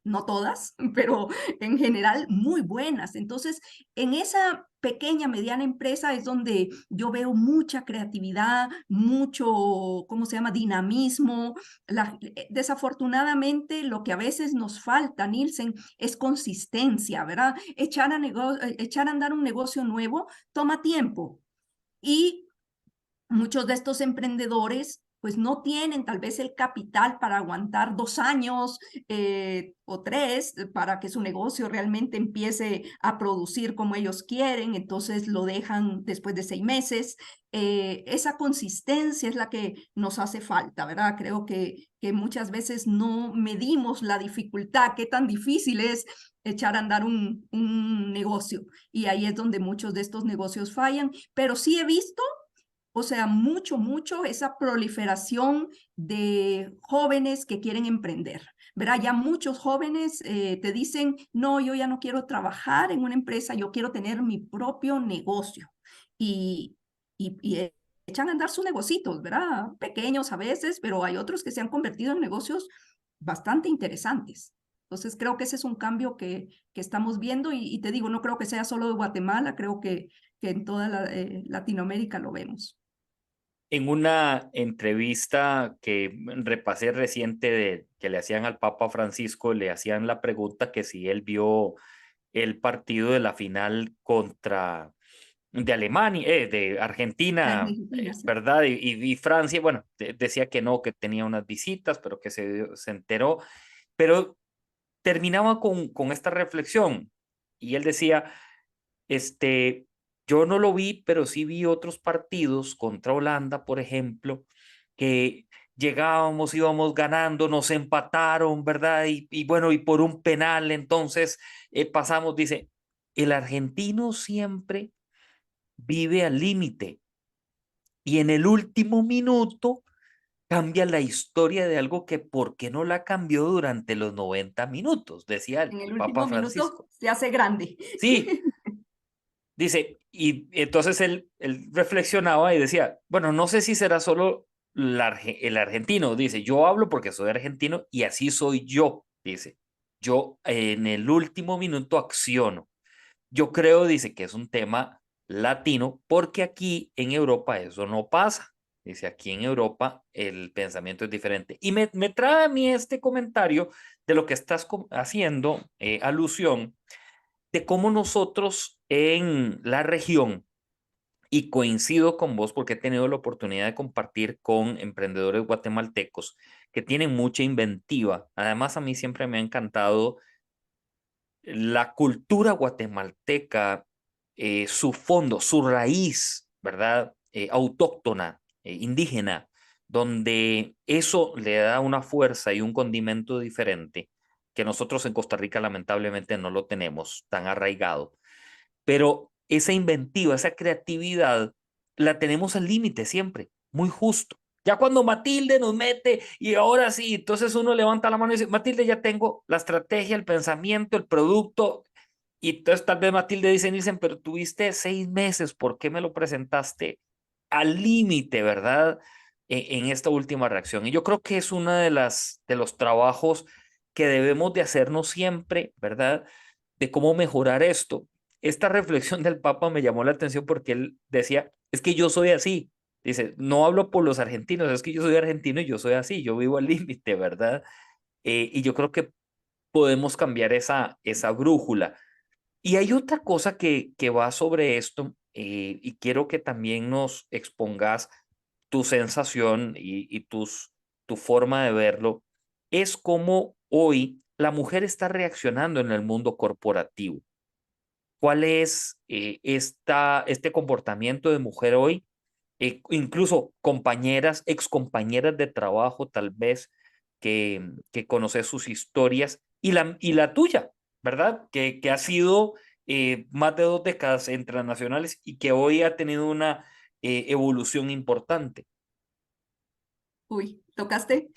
no todas, pero en general muy buenas. Entonces, en esa pequeña, mediana empresa es donde yo veo mucha creatividad, mucho, ¿cómo se llama?, dinamismo. Desafortunadamente, lo que a veces nos falta, Nielsen, es consistencia, ¿verdad? Echar a andar un negocio nuevo toma tiempo. Y muchos de estos emprendedores pues no tienen tal vez el capital para aguantar 2 años o 3 para que su negocio realmente empiece a producir como ellos quieren, entonces lo dejan después de 6 meses. Esa consistencia es la que nos hace falta, ¿verdad? Creo que muchas veces no medimos la dificultad, qué tan difícil es echar a andar un negocio, y ahí es donde muchos de estos negocios fallan, pero sí he visto, o sea, mucho esa proliferación de jóvenes que quieren emprender. ¿Verdad? Ya muchos jóvenes te dicen, no, yo ya no quiero trabajar en una empresa, yo quiero tener mi propio negocio. Y, y echan a andar sus negocios, ¿verdad? Pequeños a veces, pero hay otros que se han convertido en negocios bastante interesantes. Entonces creo que ese es un cambio que estamos viendo, y te digo, no creo que sea solo de Guatemala, creo que en toda Latinoamérica lo vemos. En una entrevista que repasé reciente que le hacían al Papa Francisco, le hacían la pregunta que si él vio el partido de la final contra de Alemania, de Argentina, Argentina, sí. ¿verdad? Y Francia, bueno, decía que no, que tenía unas visitas, pero que se enteró, pero terminaba con esta reflexión y él decía, este, yo no lo vi, pero sí vi otros partidos contra Holanda, por ejemplo, que llegábamos, íbamos ganando, nos empataron, ¿verdad? Y bueno, y por un penal, entonces pasamos, dice, el argentino siempre vive al límite y en el último minuto cambia la historia de algo que por qué no la cambió durante los 90 minutos, decía En el el Papa último minuto Francisco. se hace grande. Sí, dice, y entonces él reflexionaba y decía, bueno, no sé si será solo el argentino, dice, yo hablo porque soy argentino y así soy yo, dice, yo en el último minuto acciono. Yo creo, dice, que es un tema latino porque aquí en Europa eso no pasa. Dice, aquí en Europa el pensamiento es diferente. Y me trae a mí este comentario de lo que estás haciendo alusión de cómo nosotros en la región, y coincido con vos porque he tenido la oportunidad de compartir con emprendedores guatemaltecos que tienen mucha inventiva. Además, a mí siempre me ha encantado la cultura guatemalteca, su fondo, su raíz, ¿verdad? Autóctona, indígena, donde eso le da una fuerza y un condimento diferente que nosotros en Costa Rica lamentablemente no lo tenemos tan arraigado. Pero esa inventiva, esa creatividad, la tenemos al límite siempre, muy justo. Ya cuando Matilde nos mete y ahora sí, entonces uno levanta la mano y dice, Matilde, ya tengo la estrategia, el pensamiento, el producto. Y entonces tal vez Matilde dice, Nielsen, pero tuviste 6 meses, ¿por qué me lo presentaste al límite, verdad? En esta última reacción. Y yo creo que es uno de los trabajos que debemos de hacernos siempre, ¿verdad? De cómo mejorar esto. Esta reflexión del Papa me llamó la atención porque él decía, es que yo soy así. Dice, no hablo por los argentinos, es que yo soy argentino y yo soy así, yo vivo al límite, ¿verdad? Y yo creo que podemos cambiar esa brújula. Y hay otra cosa que va sobre esto, y quiero que también nos expongas tu sensación tu forma de verlo, es cómo hoy la mujer está reaccionando en el mundo corporativo. ¿Cuál es este comportamiento de mujer hoy? Incluso compañeras, excompañeras de trabajo, tal vez, que conoces sus historias y la tuya, ¿verdad? Que ha sido más de 2 décadas en transnacionales y que hoy ha tenido una evolución importante. Uy, tocaste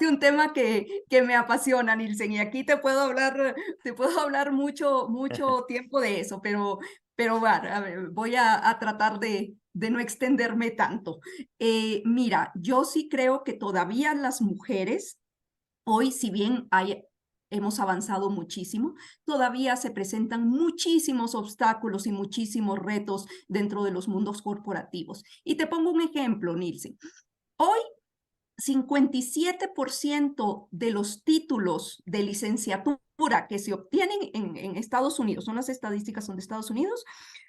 un tema que me apasiona, Nilsen, y aquí te puedo hablar mucho, mucho tiempo de eso, pero bueno, a ver, voy a tratar de no extenderme tanto. Mira, yo sí creo que todavía las mujeres, hoy, si bien hemos avanzado muchísimo, todavía se presentan muchísimos obstáculos y muchísimos retos dentro de los mundos corporativos. Y te pongo un ejemplo, Nilsen. Hoy 57% de los títulos de licenciatura que se obtienen en Estados Unidos, son las estadísticas son de Estados Unidos,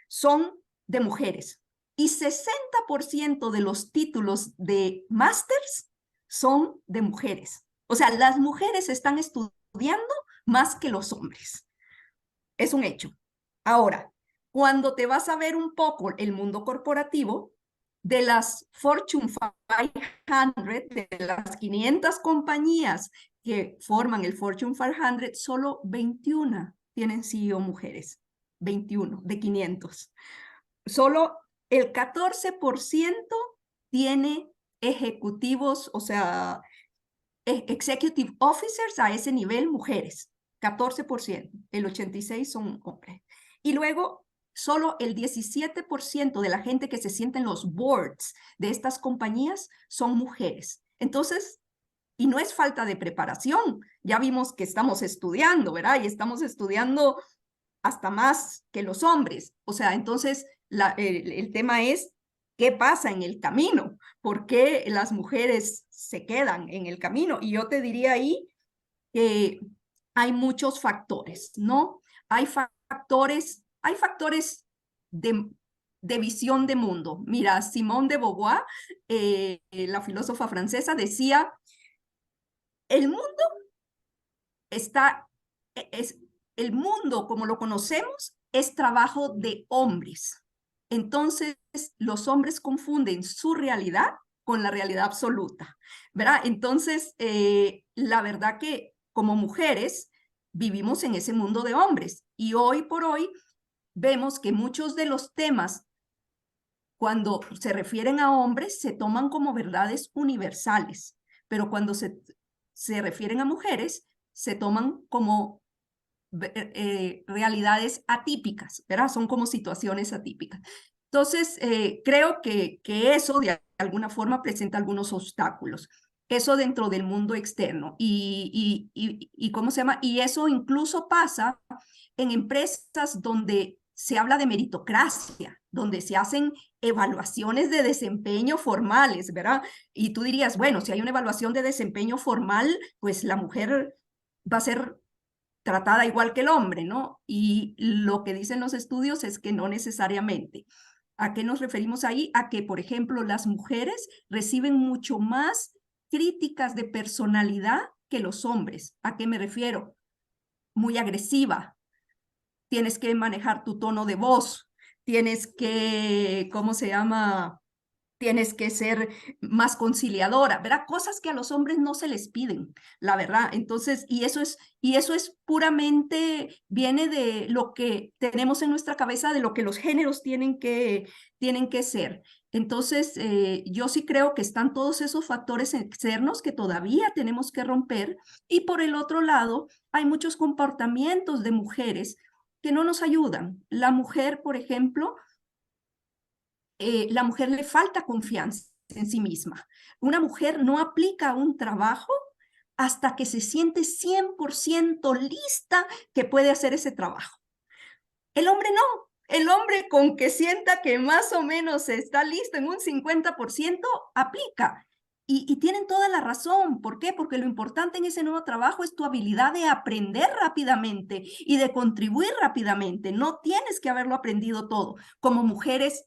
son de mujeres. Y 60% de los títulos de másters son de mujeres. O sea, las mujeres están estudiando más que los hombres. Es un hecho. Ahora, cuando te vas a ver un poco el mundo corporativo, de las Fortune 500, de las 500 compañías que forman el Fortune 500, solo 21 tienen CEO mujeres. 21 de 500. Solo el 14% tiene ejecutivos, o sea, executive officers a ese nivel, mujeres. 14%, el 86% son hombres. Y luego, solo el 17% de la gente que se siente en los boards de estas compañías son mujeres. Entonces, y no es falta de preparación, ya vimos que estamos estudiando, ¿verdad? Y estamos estudiando hasta más que los hombres. O sea, entonces el tema es ¿qué pasa en el camino? ¿Por qué las mujeres se quedan en el camino? Y yo te diría ahí que hay muchos factores, ¿no? Hay factores de, de visión de mundo. Mira, Simone de Beauvoir, la filósofa francesa, decía, el mundo está, es, el mundo como lo conocemos es trabajo de hombres. Entonces, los hombres confunden su realidad con la realidad absoluta, ¿verdad? Entonces, la verdad que como mujeres vivimos en ese mundo de hombres y hoy por hoy vemos que muchos de los temas cuando se refieren a hombres se toman como verdades universales, pero cuando se refieren a mujeres se toman como realidades atípicas, ¿verdad? Son como situaciones atípicas. Entonces, creo que eso de alguna forma presenta algunos obstáculos. Eso dentro del mundo externo. Y ¿cómo se llama? Y eso incluso pasa en empresas donde se habla de meritocracia, donde se hacen evaluaciones de desempeño formales, ¿verdad? Y tú dirías, bueno, si hay una evaluación de desempeño formal, pues la mujer va a ser tratada igual que el hombre, ¿no? Y lo que dicen los estudios es que no necesariamente. ¿A qué nos referimos ahí? A que, por ejemplo, las mujeres reciben mucho más críticas de personalidad que los hombres. ¿A qué me refiero? Muy agresiva, tienes que manejar tu tono de voz, tienes que, ¿cómo se llama? Tienes que ser más conciliadora, ¿verdad? Cosas que a los hombres no se les piden, la verdad. Entonces, y eso es puramente, viene de lo que tenemos en nuestra cabeza, de lo que los géneros tienen que ser. Entonces, yo sí creo que están todos esos factores externos que todavía tenemos que romper. Y por el otro lado, hay muchos comportamientos de mujeres que no nos ayudan. La mujer, por ejemplo, la mujer le falta confianza en sí misma. Una mujer no aplica un trabajo hasta que se siente 100% lista que puede hacer ese trabajo. El hombre no. El hombre con que sienta que más o menos está listo en un 50%, aplica. Y tienen toda la razón. ¿Por qué? Porque lo importante en ese nuevo trabajo es tu habilidad de aprender rápidamente y de contribuir rápidamente. No tienes que haberlo aprendido todo. Como mujeres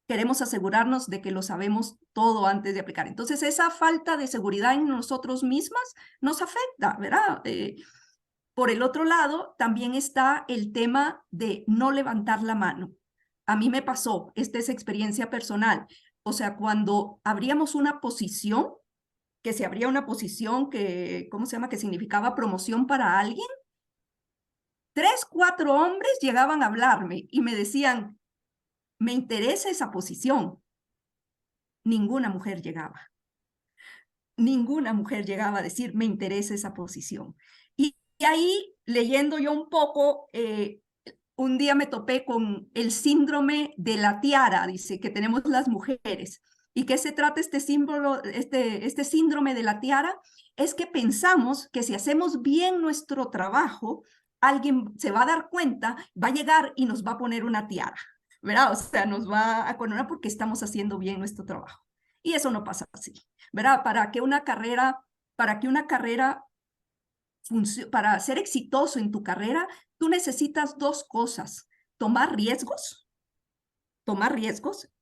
queremos asegurarnos de que lo sabemos todo antes de aplicar. Entonces, esa falta de seguridad en nosotros mismas nos afecta, ¿verdad? Por el otro lado, también está el tema de no levantar la mano. A mí me pasó, esta es experiencia personal. O sea, cuando abríamos una posición, que se abría una posición que, ¿cómo se llama? Que significaba promoción para alguien, 3, 4 hombres llegaban a hablarme y me decían, me interesa esa posición. Ninguna mujer llegaba. Ninguna mujer llegaba a decir, me interesa esa posición. Y ahí, leyendo yo un poco, un día me topé con el síndrome de la tiara, dice, que tenemos las mujeres. ¿Y qué se trata este símbolo, este síndrome de la tiara? Es que pensamos que si hacemos bien nuestro trabajo, alguien se va a dar cuenta, va a llegar y nos va a poner una tiara, ¿verdad? O sea, nos va a coronar porque estamos haciendo bien nuestro trabajo. Y eso no pasa así, ¿verdad? Para que una carrera para ser exitoso en tu carrera, tú necesitas dos cosas, tomar riesgos,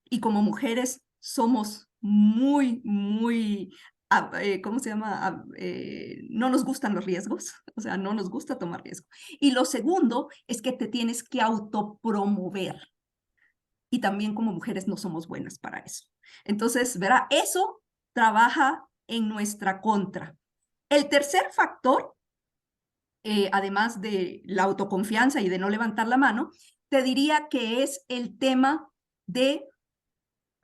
y como mujeres somos muy, ¿cómo se llama? No nos gustan los riesgos, o sea, no nos gusta tomar riesgo. Y lo segundo es que te tienes que autopromover. Y también como mujeres no somos buenas para eso. Entonces, verá, eso trabaja en nuestra contra. El tercer factor, además de la autoconfianza y de no levantar la mano, te diría que es el tema de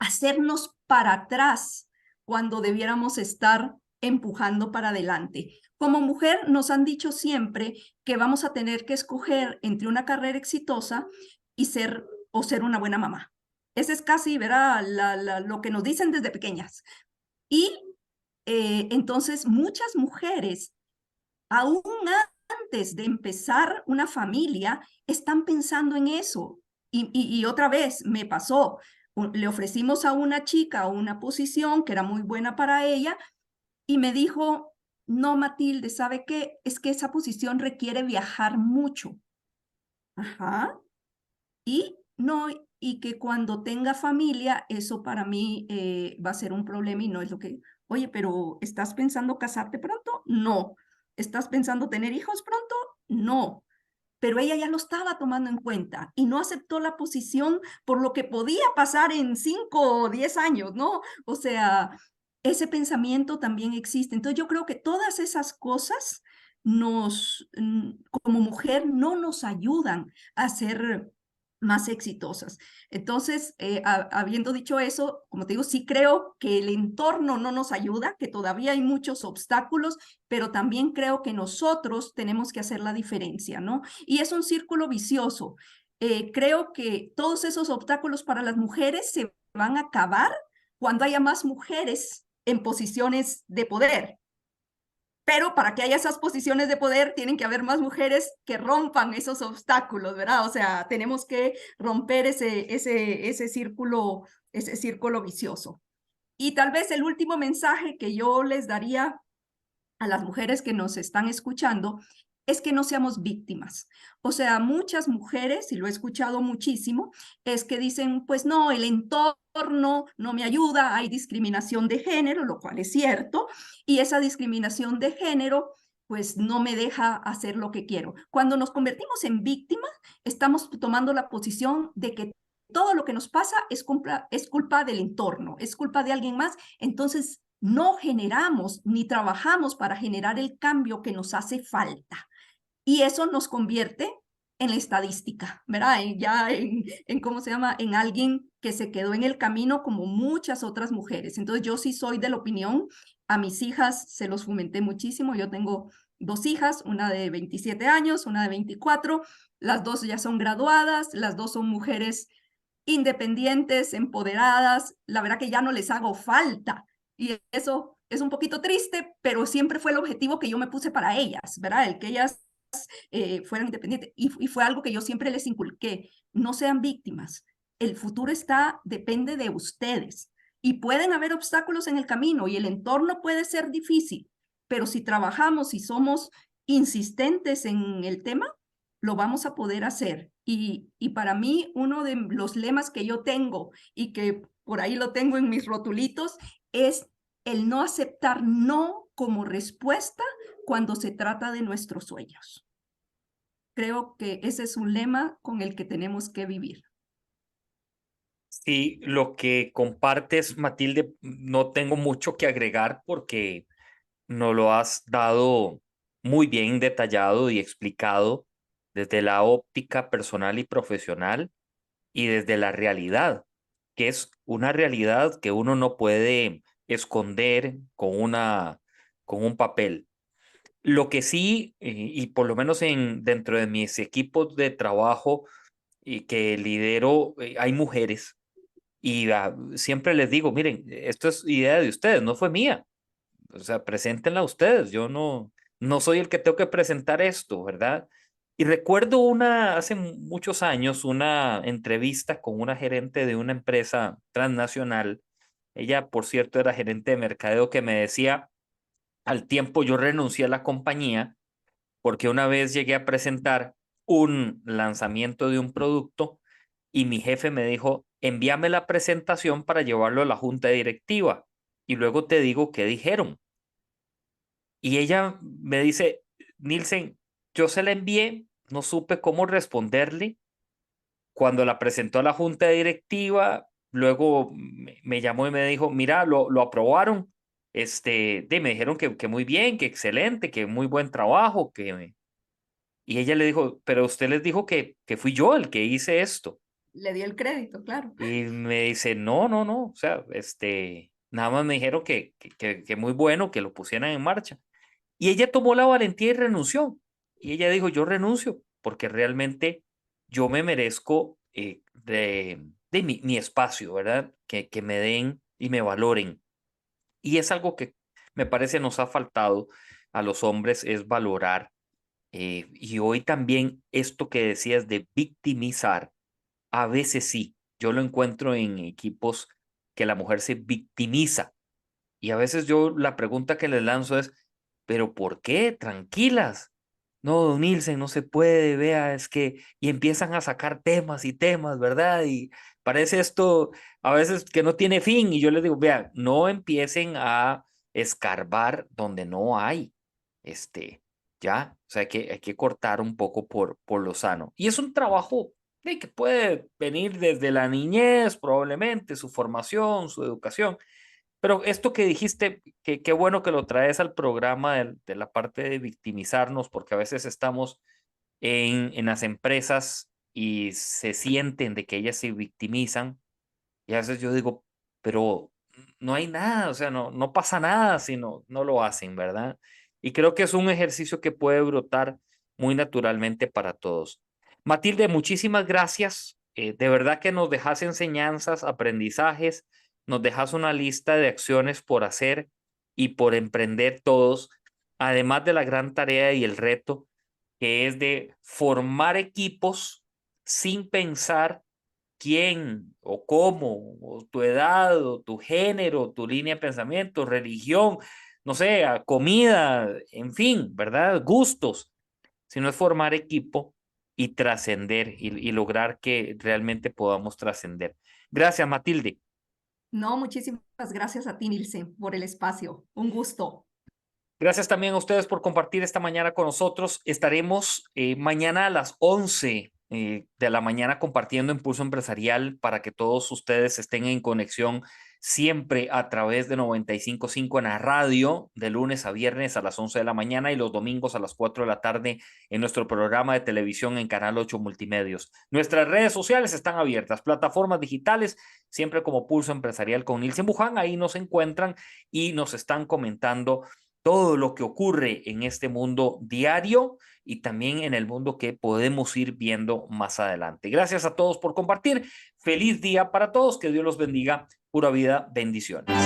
hacernos para atrás cuando debiéramos estar empujando para adelante. Como mujer nos han dicho siempre que vamos a tener que escoger entre una carrera exitosa y ser una buena mamá. Ese es casi, verá, lo que nos dicen desde pequeñas. Y entonces muchas mujeres, aún antes de empezar una familia, están pensando en eso. Y otra vez me pasó. Le ofrecimos a una chica una posición que era muy buena para ella y me dijo, no, Matilde, ¿sabe qué? Es que esa posición requiere viajar mucho. Ajá. Y no, y que cuando tenga familia, eso para mí va a ser un problema y no es lo que, oye, pero ¿estás pensando casarte pronto? No. ¿Estás pensando tener hijos pronto? No. Pero ella ya lo estaba tomando en cuenta y no aceptó la posición por lo que podía pasar en 5 o 10 años, ¿no? O sea, ese pensamiento también existe. Entonces yo creo que todas esas cosas como mujer, no nos ayudan a ser más exitosas. Entonces, habiendo dicho eso, como te digo, sí creo que el entorno no nos ayuda, que todavía hay muchos obstáculos, pero también creo que nosotros tenemos que hacer la diferencia, ¿no? Y es un círculo vicioso. Creo que todos esos obstáculos para las mujeres se van a acabar cuando haya más mujeres en posiciones de poder. Pero para que haya esas posiciones de poder, tienen que haber más mujeres que rompan esos obstáculos, ¿verdad? O sea, tenemos que romper ese círculo vicioso. Y tal vez el último mensaje que yo les daría a las mujeres que nos están escuchando es que no seamos víctimas. O sea, muchas mujeres, y lo he escuchado muchísimo, es que dicen, pues no, el entorno no me ayuda, hay discriminación de género, lo cual es cierto, y esa discriminación de género pues no me deja hacer lo que quiero. Cuando nos convertimos en víctimas, estamos tomando la posición de que todo lo que nos pasa es culpa del entorno, es culpa de alguien más, entonces no generamos ni trabajamos para generar el cambio que nos hace falta. Y eso nos convierte en la estadística, ¿verdad? ¿Cómo se llama? En alguien que se quedó en el camino como muchas otras mujeres. Entonces yo sí soy de la opinión, a mis hijas se los fomenté muchísimo. Yo tengo 2 hijas, una de 27 años, una de 24. Las dos ya son graduadas, las dos son mujeres independientes, empoderadas. La verdad que ya no les hago falta. Y eso es un poquito triste, pero siempre fue el objetivo que yo me puse para ellas, ¿verdad? El que ellas fueran independientes. Y fue algo que yo siempre les inculqué. No sean víctimas. El futuro depende de ustedes. Y pueden haber obstáculos en el camino y el entorno puede ser difícil, pero si trabajamos y somos insistentes en el tema, lo vamos a poder hacer. Y para mí, uno de los lemas que yo tengo y que por ahí lo tengo en mis rotulitos es el no aceptar no como respuesta cuando se trata de nuestros sueños. Creo que ese es un lema con el que tenemos que vivir. Sí, lo que compartes, Matilde, no tengo mucho que agregar porque nos lo has dado muy bien detallado y explicado desde la óptica personal y profesional y desde la realidad, que es una realidad que uno no puede esconder con un papel. Lo que sí, y por lo menos dentro de mis equipos de trabajo y que lidero, hay mujeres y siempre les digo, miren, esto es idea de ustedes, no fue mía. O sea, preséntenla ustedes. Yo no soy el que tengo que presentar esto, ¿verdad? Y recuerdo hace muchos años, una entrevista con una gerente de una empresa transnacional. Ella, por cierto, era gerente de mercadeo que me decía, al tiempo yo renuncié a la compañía porque una vez llegué a presentar un lanzamiento de un producto y mi jefe me dijo, envíame la presentación para llevarlo a la junta directiva y luego te digo qué dijeron. Y ella me dice, Nielsen, yo se la envié, no supe cómo responderle. Cuando la presentó a la junta directiva, luego me llamó y me dijo, mira, lo aprobaron. Me dijeron que muy bien, que excelente, que muy buen trabajo, y ella le dijo, pero usted les dijo que fui yo el que hice esto. Le di el crédito, claro. Y me dice, no, no, no, o sea, nada más me dijeron que muy bueno, que lo pusieran en marcha. Y ella tomó la valentía y renunció. Y ella dijo, yo renuncio porque realmente yo me merezco de mi espacio, ¿verdad? Que me den y me valoren. Y es algo que me parece nos ha faltado a los hombres, es valorar. Y hoy también esto que decías de victimizar, a veces sí. yo lo encuentro en equipos que la mujer se victimiza. Y a veces yo la pregunta que les lanzo es, ¿pero por qué? Tranquilas. No, don Nielsen, no se puede, vea, es que, y empiezan a sacar temas y temas, ¿verdad? Y parece esto a veces que no tiene fin. Y yo les digo, vean, no empiecen a escarbar donde no hay, ya, o sea, hay que cortar un poco por lo sano. Y es un trabajo que puede venir desde la niñez, probablemente, su formación, su educación, pero esto que dijiste, que qué bueno que lo traes al programa de la parte de victimizarnos, porque a veces estamos en las empresas y se sienten de que ellas se victimizan, y a veces yo digo, pero no hay nada, o sea, no pasa nada si no lo hacen, ¿verdad? Y creo que es un ejercicio que puede brotar muy naturalmente para todos. Matilde, muchísimas gracias. De verdad que nos dejas enseñanzas, aprendizajes, nos dejas una lista de acciones por hacer y por emprender todos, además de la gran tarea y el reto que es de formar equipos sin pensar quién o cómo, o tu edad, o tu género, tu línea de pensamiento, religión, no sé, comida, en fin, ¿verdad? Gustos, sino es formar equipo y trascender y lograr que realmente podamos trascender. Gracias, Matilde. No, muchísimas gracias a ti, Nilce, por el espacio. Un gusto. Gracias también a ustedes por compartir esta mañana con nosotros. Estaremos mañana a las 11 de la mañana compartiendo Impulso Empresarial para que todos ustedes estén en conexión siempre a través de 95.5 en la radio, de lunes a viernes a las 11 de la mañana y los domingos a las 4 de la tarde en nuestro programa de televisión en Canal 8 Multimedios. Nuestras redes sociales están abiertas, plataformas digitales, siempre como Pulso Empresarial con Nilsen Buján. Ahí nos encuentran y nos están comentando todo lo que ocurre en este mundo diario y también en el mundo que podemos ir viendo más adelante. Gracias a todos por compartir. Feliz día para todos. Que Dios los bendiga. Pura vida. Bendiciones.